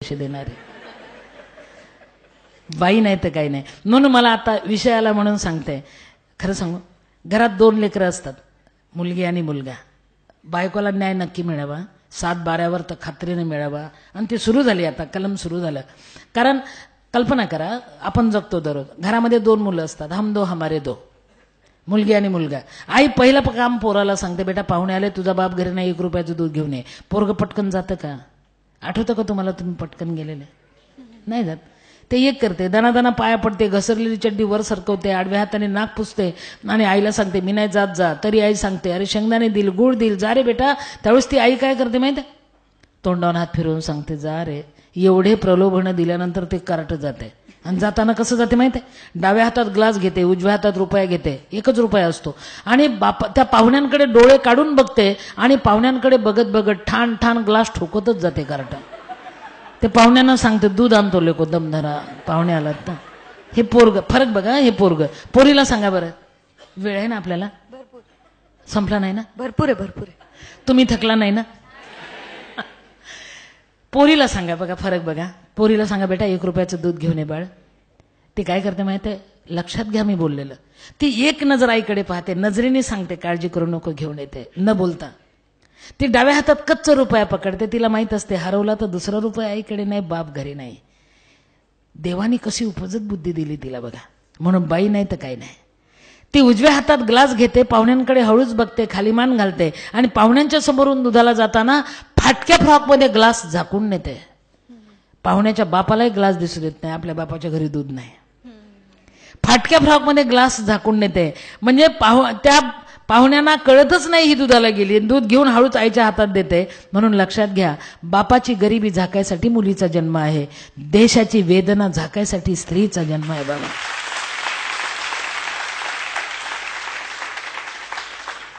लक्ष देणारे. बाई नाही तर काही नाही. म्हणून मला आता विषय आला म्हणून सांगते. खरं सांगू, घरात 2 लेकरं असतात, मुलगी आणि मुलगा. बायकोला न्याय नक्की मिळावा, 7-12वर तर खात्रीने मिळावा. आणि ते सुरू झाली, आता कलम सुरू झालं. कारण कल्पना करा, आपण जगतो दररोज, घरामध्ये 2 मुलं असतात, हम दो हमारे दो, मुलगी आणि मुलगा. आई पहिलं काम पोराला सांगते, बेटा पाहुणे आले, तुझा बाप घरी नाही, 1 रुपयाचं दूध घेऊन ये. पोरग पटकन जातं का? आठवतं का तुम्हाला तुम्ही पटकन गेलेले? नाही जात. ते एक करते, दणादणा पाया पडते, घसरलेली चड्डी वर सरकवते, आडव्या हाताने नाक पुसते आणि आईला सांगते मी नाही जात जा. तरी आई सांगते अरे शेंगदाणे दिल, गुळ दिल, जा रे बेटा. त्यावेळेस ती आई काय करते माहिती आहे? तोंडावर हात फिरवून सांगते जा रे. एवढे प्रलोभनं दिल्यानंतर ते कार्ट जाते. आणि जाताना कसं जाते माहिती आहे? डाव्या हातात ग्लास घेते, उजव्या हातात रुपया घेते, 1च रुपया असतो. आणि त्या पाहुण्यांकडे डोळे काढून बघते आणि पाहुण्यांकडे बघत बघत ठाण ठाण ग्लास ठोकतच जाते कार्ट. ते पाहुण्यांना सांगते दूध आणतो लेको, दम धरा, पाहुणे आलात ना. हे पोरग, फरक बघा. हे पोरग, पोरीला सांगा बरं. वेळ आहे ना आपल्याला? भरपूर. संपला नाही ना? भरपूर आहे, भरपूर आहे. तुम्ही थकला नाही ना? पोरीला सांगा बघा, फरक बघा. पोरीला सांगा बेटा 1 रुपयाचं दूध घेऊन ये बाळ. ती काय करते माहिती आहे? लक्षात घ्या मी बोललेलं. ती एक नजर आईकडे पाहते, नजरेने सांगते काळजी करू नको, घेऊन येते, न बोलता. ती डाव्या हातात कच्चा रुपया पकडते. तिला माहित असते हरवला तर 2रा रुपया आईकडे नाही, बाप घरी नाही. देवानी कशी उपजत बुद्धी दिली तिला बघा. म्हणून बाई नाही तर काही नाही. ती उजव्या हातात ग्लास घेते, पाहुण्यांकडे हळूच बघते, खाली मान घालते आणि पाहुण्यांच्या समोरून दुधाला जाताना फाटक्या फ्रॉकमध्ये ग्लास झाकून नेते. पाहुण्याच्या बापालाही ग्लास दिसू देत नाही, आपल्या बापाच्या घरी दूध नाही. फाटक्या फ्रॉकमध्ये ग्लास झाकून नेते. म्हणजे त्या पाहुण्यांना कळतच नाही ही दुधाला गेली. दूध घेऊन हळूच आईच्या हातात देते. म्हणून लक्षात घ्या, बापाची गरिबी झाकायसाठी मुलीचा जन्म आहे, देशाची वेदना झाकायसाठी स्त्रीचा जन्म आहे बाबा.